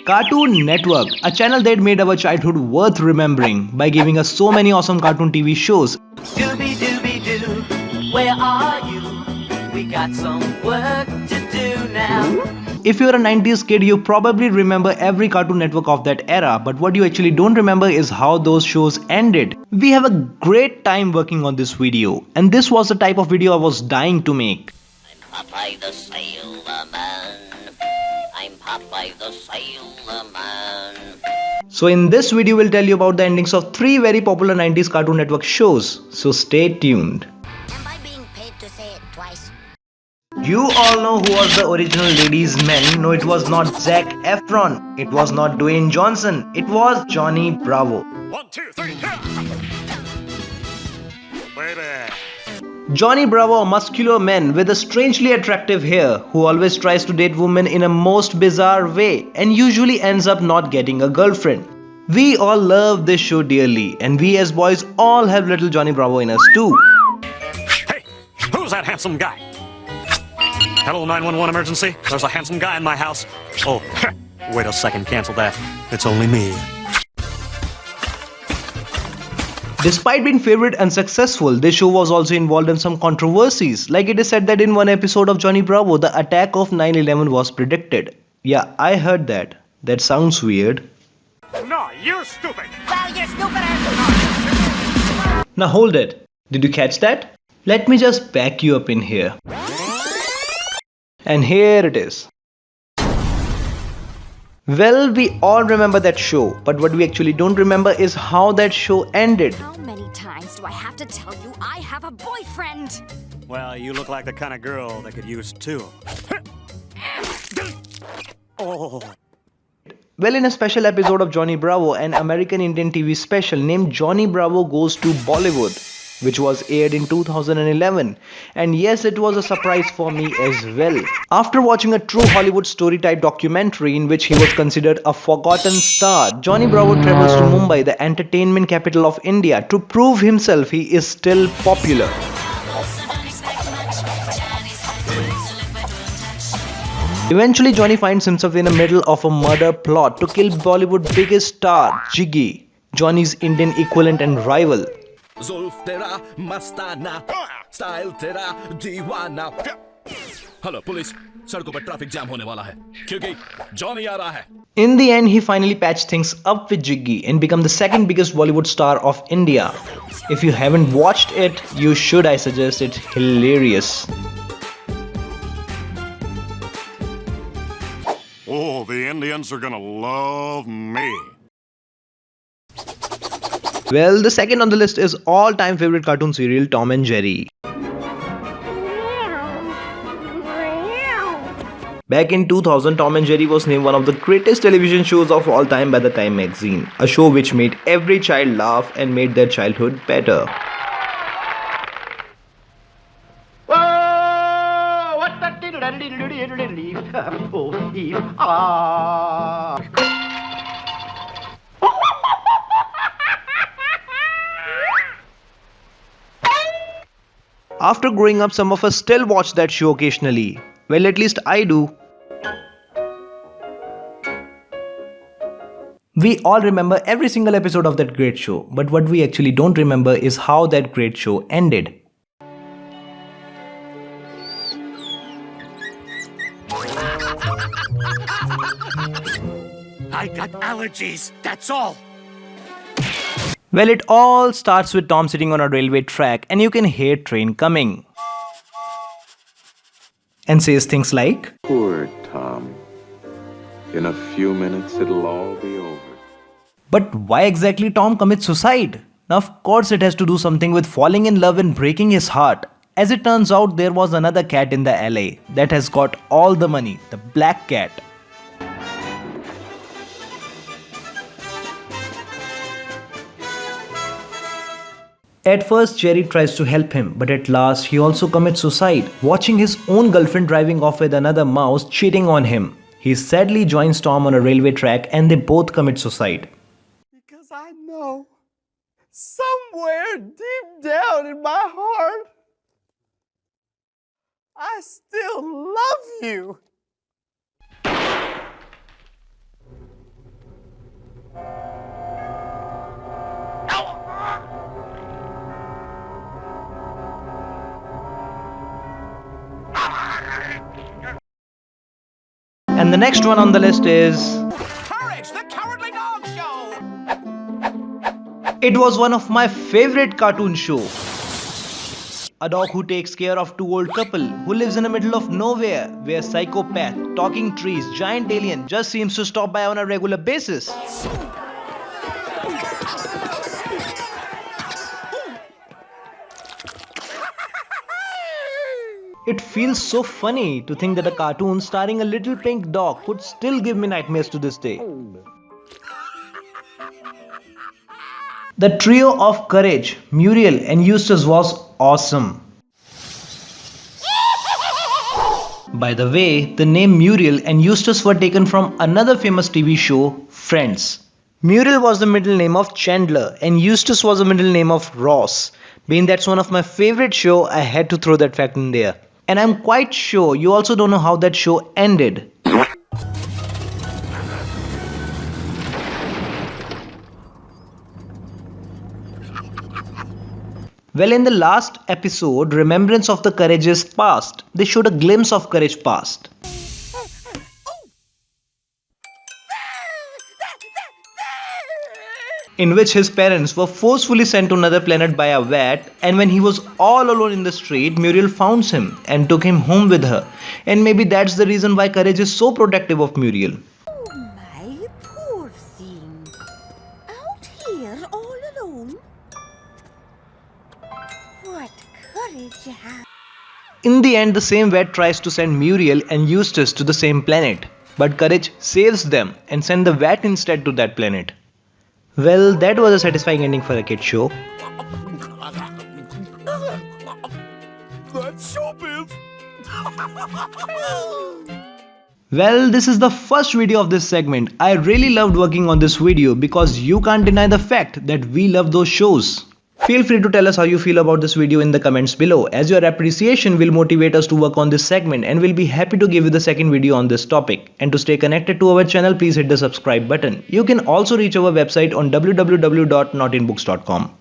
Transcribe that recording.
Cartoon Network, a channel that made our childhood worth remembering by giving us so many awesome cartoon TV shows. Dooby dooby doo, where are you? We got some work to do now. If you're a 90s kid, you probably remember every Cartoon Network of that era, but what you actually don't remember is how those shows ended. We have a great time working on this video, and this was the type of video I was dying to make. I'm Popeye the Sailor Man. I'm Popeye the Sailor Man. So in this video, we'll tell you about the endings of 3 very popular 90s Cartoon Network shows, so stay tuned. Am I being paid to say it twice? You all know who was the original Ladies' Man. No, it was not Zac Efron. It was not Dwayne Johnson. It was Johnny Bravo. 1, 2, 3, baby. Johnny Bravo, a muscular man with a strangely attractive hair who always tries to date women in a most bizarre way and usually ends up not getting a girlfriend. We all love this show dearly, and we as boys all have little Johnny Bravo in us too. Hey, who's that handsome guy? Hello, 911 emergency. There's a handsome guy in my house. Oh, wait a second, cancel that. It's only me. Despite being favored and successful, this show was also involved in some controversies. Like it is said that in one episode of Johnny Bravo, the attack of 9/11 was predicted. Yeah, I heard that. That sounds weird. No, you're stupid. Well, you're stupid as... Now hold it. Did you catch that? Let me just back you up in here. And here it is. Well, we all remember that show, but what we actually don't remember is how that show ended. How many times do I have to tell you I have a boyfriend? Well, you look like the kind of girl that could use two. Oh. Well, in a special episode of Johnny Bravo, an American Indian TV special named Johnny Bravo Goes to Bollywood, which was aired in 2011. And yes, it was a surprise for me as well. After watching a true Hollywood story type documentary in which he was considered a forgotten star, Johnny Bravo travels to Mumbai, the entertainment capital of India, to prove himself he is still popular. Eventually, Johnny finds himself in the middle of a murder plot to kill Bollywood's biggest star, Jiggy, Johnny's Indian equivalent and rival. जुल्फ तेरा मस्ताना style तेरा दीवाना hello police सड़कों पर traffic jam होने वाला है क्योंकि जॉनी आ रहा है. In the end, he finally patched things up with Jiggy and became the second biggest Bollywood star of India. If you haven't watched it, you should. I suggest it. Hilarious. Oh, the Indians are gonna love me. Well, the second on the list is all-time favorite cartoon serial Tom and Jerry. Back in 2000, Tom and Jerry was named one of the greatest television shows of all time by the Time magazine, a show which made every child laugh and made their childhood better. Whoa! What's that? Oh, Eve. Ah. After growing up, some of us still watch that show occasionally. Well, at least I do. We all remember every single episode of that great show, but what we actually don't remember is how that great show ended. I got allergies, that's all. Well, it all starts with Tom sitting on a railway track and you can hear train coming. And says things like, Poor Tom. In a few minutes it'll all be over. but why exactly Tom commits suicide? Now, of course, it has to do something with falling in love and breaking his heart. As it turns out, there was another cat in the LA that has got all the money, the black cat. At first, Jerry tries to help him, but at last, he also commits suicide, watching his own girlfriend driving off with another mouse cheating on him. He sadly joins Tom on a railway track and they both commit suicide. Because I know somewhere deep down in my heart, I still love you. And the next one on the list is... Courage, the Cowardly Dog Show! It was one of my favorite cartoon show. A dog who takes care of two old couple who lives in the middle of nowhere where psychopath, talking trees, giant alien just seems to stop by on a regular basis. It feels so funny to think that a cartoon starring a little pink dog could still give me nightmares to this day. The trio of Courage, Muriel and Eustace was awesome. By the way, the name Muriel and Eustace were taken from another famous TV show, Friends. Muriel was the middle name of Chandler and Eustace was the middle name of Ross. Being that's one of my favorite show, I had to throw that fact in there. And I'm quite sure you also don't know how that show ended. Well, in the last episode, Remembrance of the Courage's Past, they showed a glimpse of Courage past. In which his parents were forcefully sent to another planet by a vat, and when he was all alone in the street, Muriel found him and took him home with her. And maybe that's the reason why Courage is so protective of Muriel. My poor thing. Out here all alone? What courage you have. In the end, the same vat tries to send Muriel and Eustace to the same planet, but Courage saves them and sends the vat instead to that planet. Well, that was a satisfying ending for a kid show. That's showbiz. Well, this is the first video of this segment. I really loved working on this video because you can't deny the fact that we love those shows. Feel free to tell us how you feel about this video in the comments below, as your appreciation will motivate us to work on this segment and we'll be happy to give you the second video on this topic. And to stay connected to our channel, please hit the subscribe button. You can also reach our website on www.notinbooks.com.